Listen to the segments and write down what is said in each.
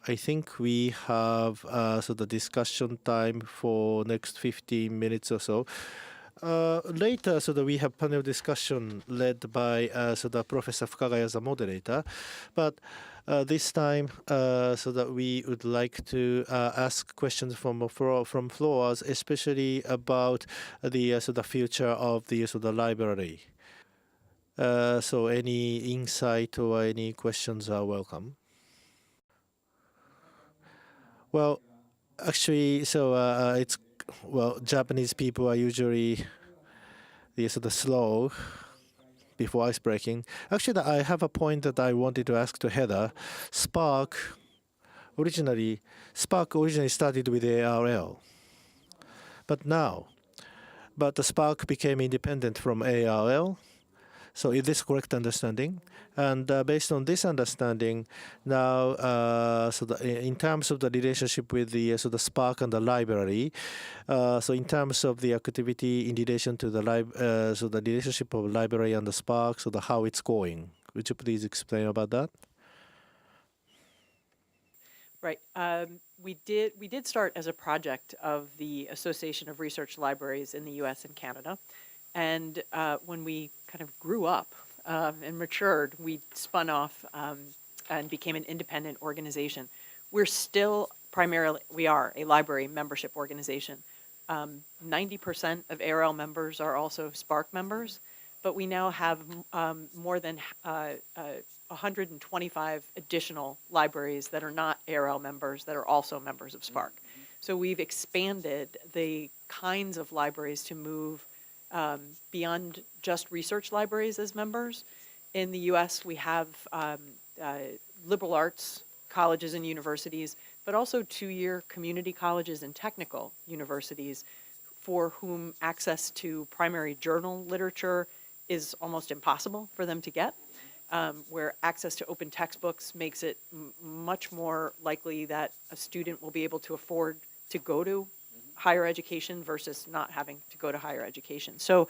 I think we have so the discussion time for next 15 minutes or so. Later, so that we have panel discussion led by so the Professor Fukagaya as a moderator, but this time so that we would like to ask questions from floors, especially about the so the future of the so the library. So any insight or any questions are welcome. Well, actually, so it's Japanese people are usually the sort of slow before ice breaking. Actually, I have a point that I wanted to ask to Heather. Originally started with ARL, but the SPARC became independent from ARL. So is this correct understanding? And based on this understanding, now, in terms of the relationship with the so the SPARC and the library, so in terms of the activity in relation to the so the relationship of library and the SPARC, so the how it's going. Would you please explain about that? Right. We did start as a project of the Association of Research Libraries in the U.S. and Canada. And when we kind of grew up and matured, we spun off and became an independent organization. We're still we are a library membership organization. 90% of ARL members are also SPARC members, but we now have more than 125 additional libraries that are not ARL members that are also members of SPARC. So we've expanded the kinds of libraries to move beyond just research libraries as members. In the U.S., we have liberal arts colleges and universities, but also two-year community colleges and technical universities for whom access to primary journal literature is almost impossible for them to get, where access to open textbooks makes it much more likely that a student will be able to afford to go to higher education versus not having to go to higher education. So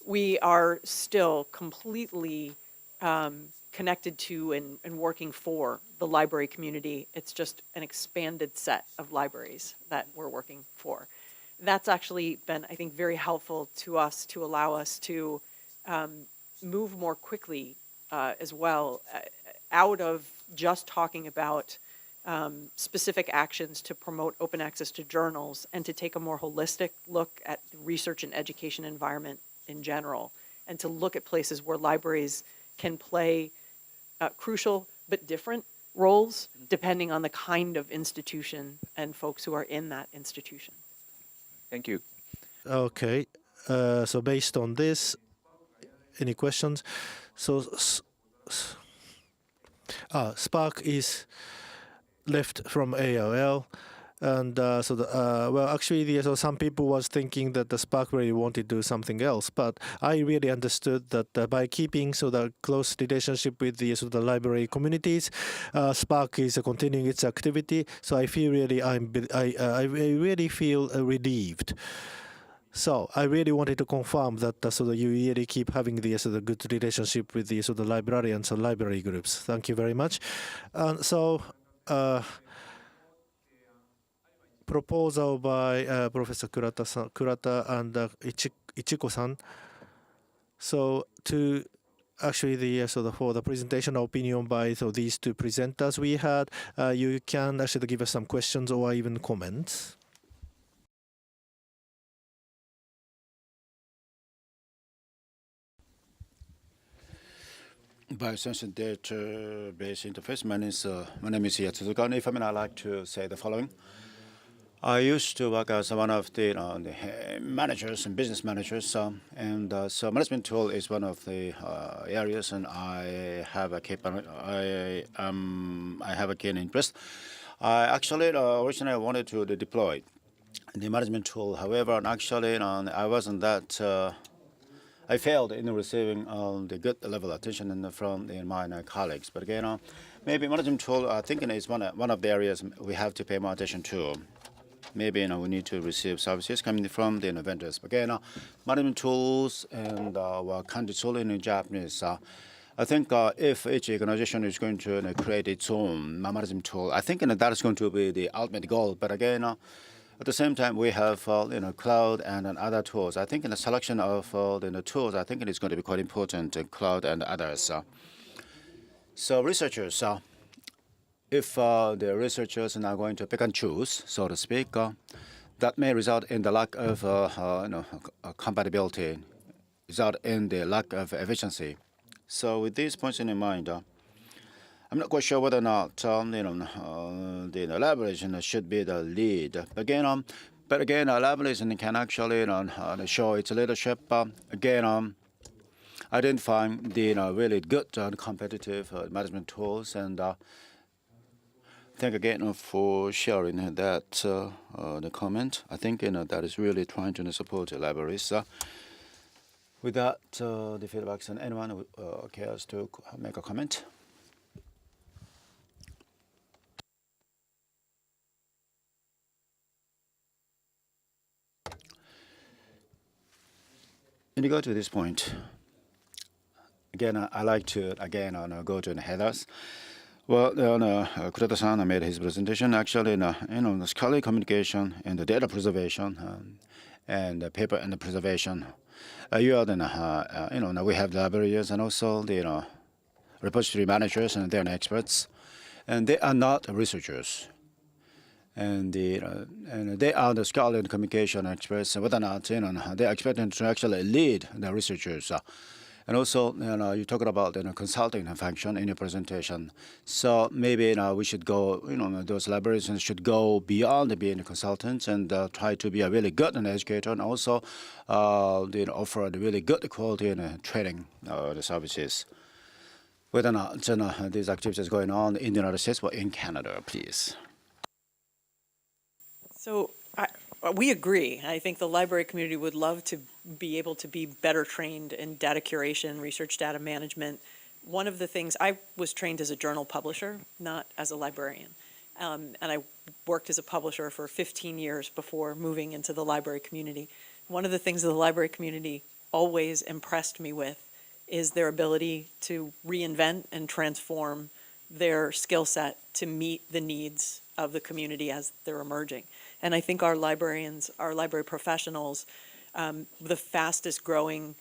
we are still completely connected to and working for the library community. It's just an expanded set of libraries that we're working for. That's actually been, I think, very helpful to us to allow us to move more quickly as well out of just talking about specific actions to promote open access to journals and to take a more holistic look at the research and education environment in general, and to look at places where libraries can play crucial but different roles depending on the kind of institution and folks who are in that institution. Thank you. Okay, so based on this, any questions? So SPARC is left from ARL, and so some people was thinking that the SPARC really wanted to do something else, but I really understood that by keeping the close relationship with the the library communities, SPARC is continuing its activity. So I feel really I really feel relieved. So I really wanted to confirm that you really keep having the good relationship with the the librarians and library groups. Thank you very much. And so. Proposal by Professor Kurata and Ichiko-san. So to actually for the presentation opinion by these two presenters we had, you can actually give us some questions or even comments. Biosensor database interface. My name is Yatsuzuka. And if I mean, I'd like to say the following. I used to work as one of the managers and business managers, and so management tool is one of the areas, and I have a keen interest. I actually originally wanted to deploy the management tool. However, actually, I wasn't that. I failed in receiving the good level of attention from my colleagues. But again, maybe management tool I think is one of the areas we have to pay more attention to. Maybe we need to receive services coming from the vendors. But again, management tools and kanji tool in Japanese. I think if each organization is going to create its own management tool, I think that is going to be the ultimate goal. But again, at the same time, we have cloud and other tools. I think in the selection of the tools, I think it is going to be quite important, cloud and others. So researchers, if the researchers are now going to pick and choose, so to speak, that may result in the lack of compatibility, result in the lack of efficiency. So with these points in mind, I'm not quite sure whether or not the elaboration should be the lead. But again, elaboration can actually show its leadership. Again, identifying the really good competitive management tools. And thank again for sharing that the comment. I think that is really trying to support the libraries. With that, the feedbacks, and anyone who cares to make a comment? In regard to this point, again, I like to go to the headers. Well, Kurata-san made his presentation. Actually, the scholarly communication and the data preservation and the paper and the preservation. You are the we have librarians and also the repository managers, and they're experts, and they are not researchers. And they are the scholarly communication experts. Whether or not they are expected to actually lead the researchers. And also, you talked about the consulting function in your presentation. So maybe we should go, those librarians should go beyond being consultants and try to be a really good educator, and also offer the really good quality training the services. Whether or not these activities going on in the United States or in Canada, please. So we agree. I think the library community would love to be able to be better trained in data curation, research data management. One of the things, I was trained as a journal publisher, not as a librarian. And I worked as a publisher for 15 years before moving into the library community. One of the things the library community always impressed me with is their ability to reinvent and transform their skill set to meet the needs of the community as they're emerging. And I think our librarians, our library professionals, the fastest growing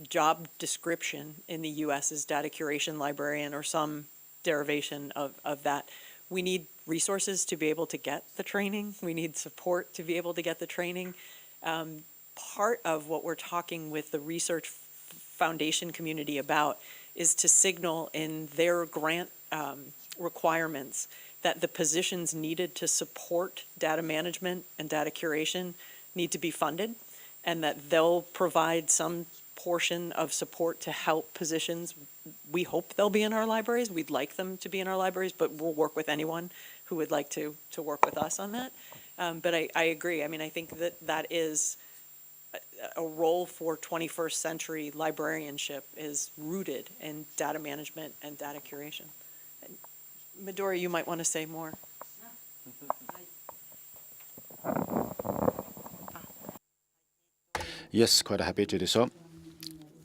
job description in the U.S. is data curation librarian or some derivation of that. We need resources to be able to get the training. We need support to be able to get the training. Part of what we're talking with the research foundation community about is to signal in their grant requirements that the positions needed to support data management and data curation need to be funded, and that they'll provide some portion of support to help positions. We hope they'll be in our libraries. We'd like them to be in our libraries, but we'll work with anyone who would like to work with us on that. But I agree. I mean, I think that is a role for 21st century librarianship is rooted in data management and data curation. Midori, you might want to say more. Yes, quite happy to do so.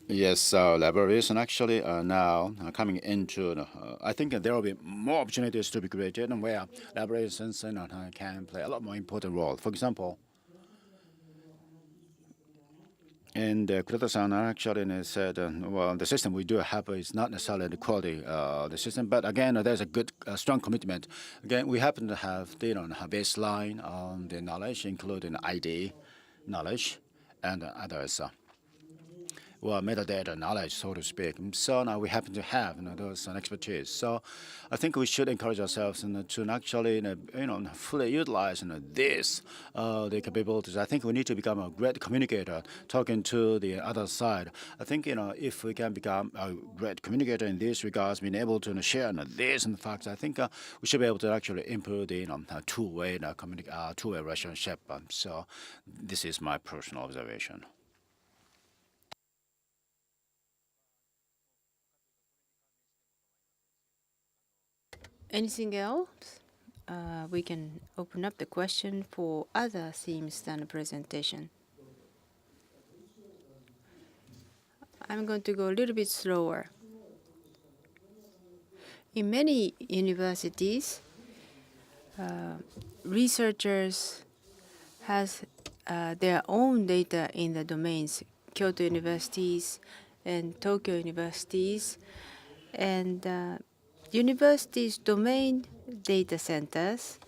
Yes, libraries and actually now coming into, I think there will be more opportunities to be created and where libraries can play a lot more important role. For example, and Kurata-san actually said, well, the system we do have is not necessarily the quality the system, but again, there's a good, strong commitment. Again, we happen to have the baseline on the knowledge, including ID knowledge and others. Well, metadata knowledge, so to speak. So now we happen to have those expertise. So I think we should encourage ourselves to actually fully utilize this the capabilities. I think we need to become a great communicator, talking to the other side. I think if we can become a great communicator in these regards, being able to share this and facts, I think we should be able to actually improve the two-way two-way relationship. So this is my personal observation. Anything else? We can open up the question for other themes than the presentation. I'm going to go a little bit slower. In many universities, researchers has their own data in the domains, Kyoto universities and Tokyo universities, and universities' domain data centers,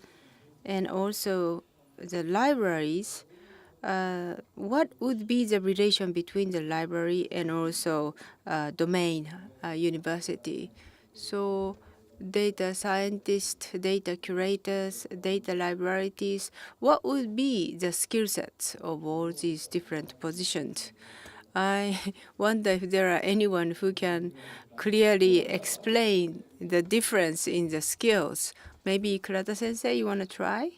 and also the libraries. What would be the relation between the library and also domain university? So data scientists, data curators, data librarians, what would be the skill sets of all these different positions? I wonder if there are anyone who can clearly explain the difference in the skills. Maybe Kurata sensei, you want to try?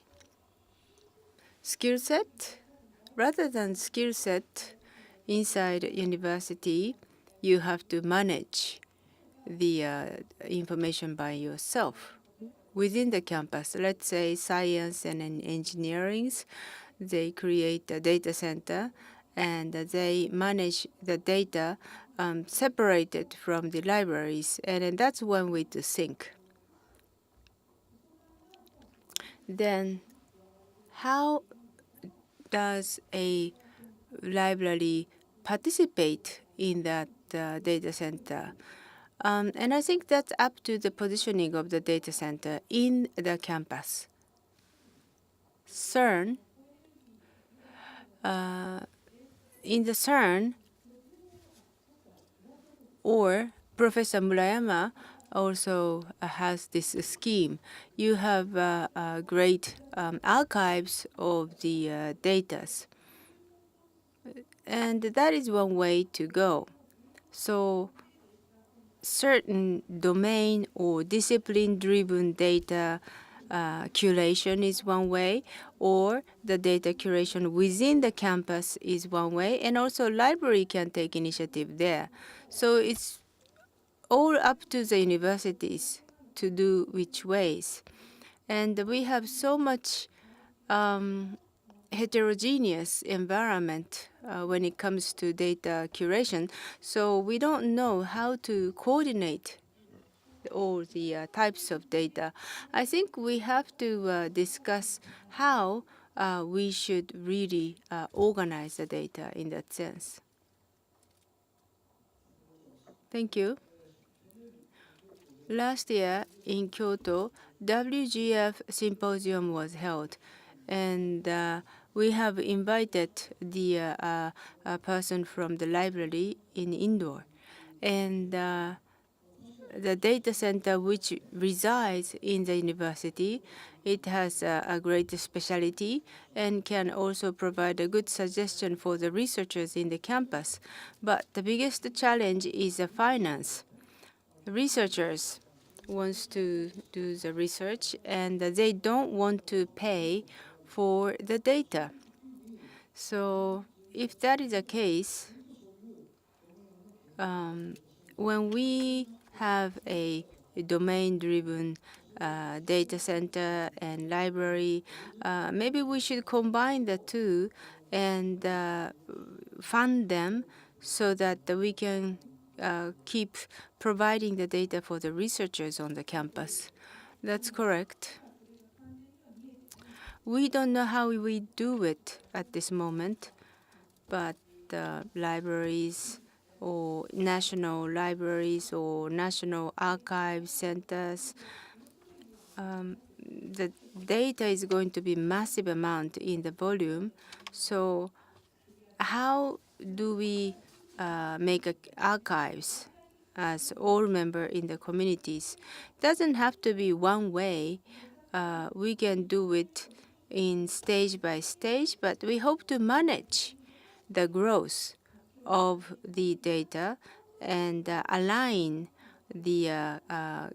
Skill set? Rather than skill set inside university, you have to manage the information by yourself within the campus. Let's say science and engineering, they create a data center and they manage the data separated from the libraries, and that's one way to think. Then how does a library participate in that data center? And I think that's up to the positioning of the data center in the campus. CERN, in the CERN, or Professor Murayama also has this scheme. You have great archives of the data. And that is one way to go. So certain domain or discipline-driven data curation is one way, or the data curation within the campus is one way, and also library can take initiative there. So it's all up to the universities to do which ways. And we have so much heterogeneous environment when it comes to data curation. So we don't know how to coordinate all the types of data. I think we have to discuss how we should really organize the data in that sense. Thank you. Last year in Kyoto, WGF symposium was held, and we have invited the a person from the library in indoor, and the data center which resides in the university, it has a great specialty and can also provide a good suggestion for the researchers in the campus. But the biggest challenge is the finance. Researchers wants to do the research and they don't want to pay for the data. So if that is the case, when we have a domain-driven data center and library, maybe we should combine the two and fund them so that we can keep providing the data for the researchers on the campus. That's correct. We don't know how we do it at this moment, but libraries or national libraries or national archive centers, the data is going to be massive amount in the volume. So how do we make archives as all members in the communities? Doesn't have to be one way. We can do it in stage by stage, but we hope to manage the growth of the data and align the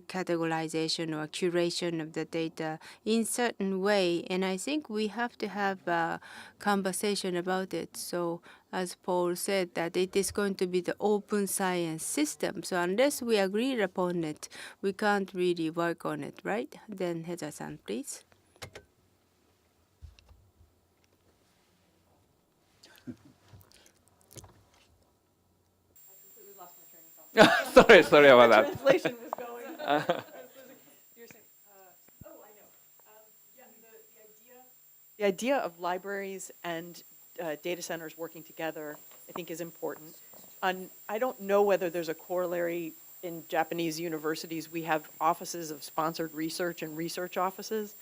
categorization or curation of the data in certain way. And I think we have to have a conversation about it. So as Paul said, that it is going to be the open science system. So unless we agree upon it, we can't really work on it, right? Then Heza-san, please. I completely lost my train of thought. Sorry about that. Translation was going. The idea of libraries and data centers working together, I think, is important. I don't know whether there's a corollary in Japanese universities. We have offices of sponsored research and research offices.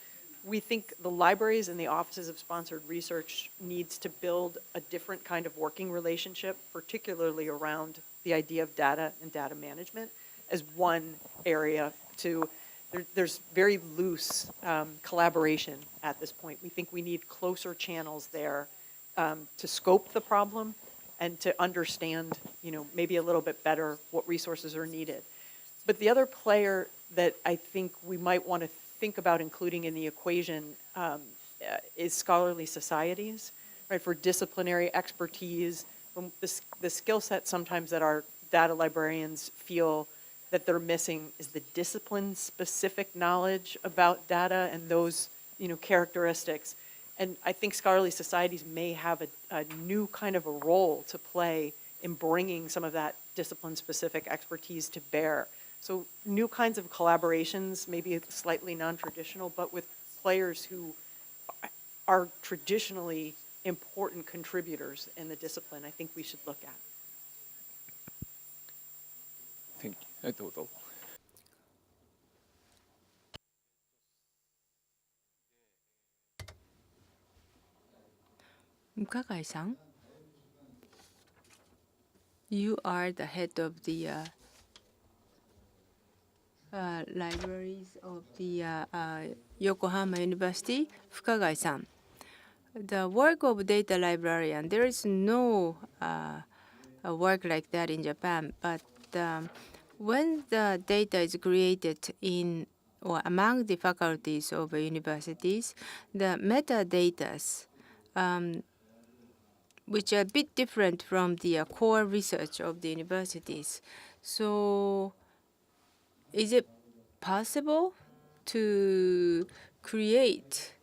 We think the libraries and the offices of sponsored research needs to build a different kind of working relationship, particularly around the idea of data and data management as one area to, there's very loose collaboration at this point. We think we need closer channels there to scope the problem and to understand, maybe a little bit better what resources are needed. But the other player that I think we might want to think about including in the equation is scholarly societies, right? For disciplinary expertise, the skill set sometimes that our data librarians feel that they're missing is the discipline-specific knowledge about data and those, characteristics. And I think scholarly societies may have a new kind of a role to play in bringing some of that discipline-specific expertise to bear. So new kinds of collaborations, maybe slightly non-traditional, but with players who are traditionally important contributors in the discipline, I think we should look at. Thank you. 向井さん You are the head of the libraries of the Yokohama University. 深貝さん The work of data librarian, there is no a work like that in Japan, but when the data is created in or among the faculties of universities, the metadata, which are a bit different from the core research of the universities. So is it possible to create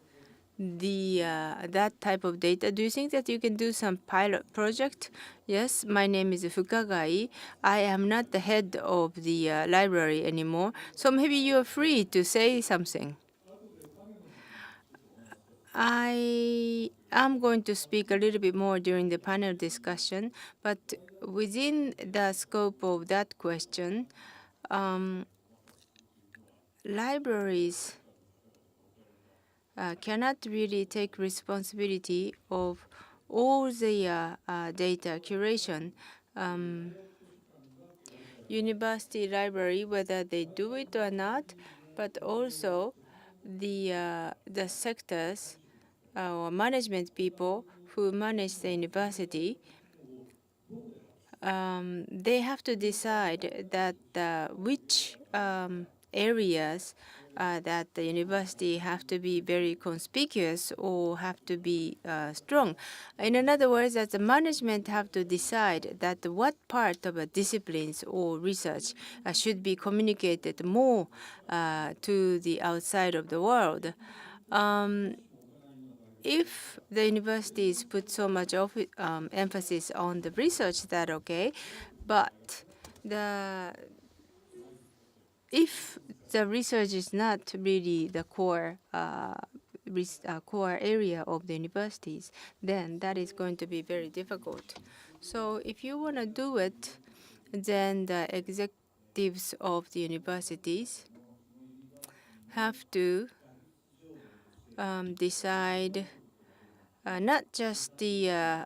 the that type of data? Do you think that you can do some pilot project? Yes, my name is Fukagai. I am not the head of the library anymore, so maybe you are free to say something. I am going to speak a little bit more during the panel discussion, but within the scope of that question, libraries cannot really take responsibility of all the data curation. University library, whether they do it or not, but also the sectors or management people who manage the university, they have to decide that which areas that the university have to be very conspicuous or have to be strong. In other words, that the management have to decide that what part of a disciplines or research should be communicated more to the outside of the world. If the universities put so much of emphasis on the research, that okay, but if the research is not really the core core area of the universities, then that is going to be very difficult. So if you want to do it, then the executives of the universities have to decide not just the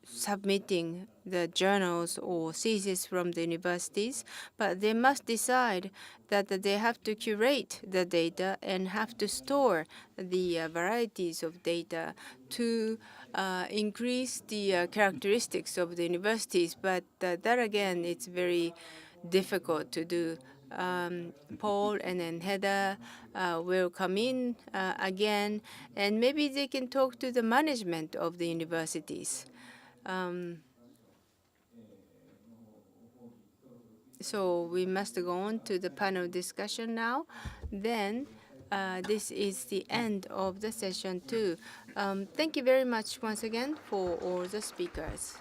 submitting the journals or thesis from the universities, but they must decide that they have to curate the data and have to store the varieties of data to increase the characteristics of the universities. But that again, it's very difficult to do. Paul and then Heather will come in again, and maybe they can talk to the management of the universities. So we must go on to the panel discussion now. Then this is the end of the session too. Thank you very much once again for all the speakers.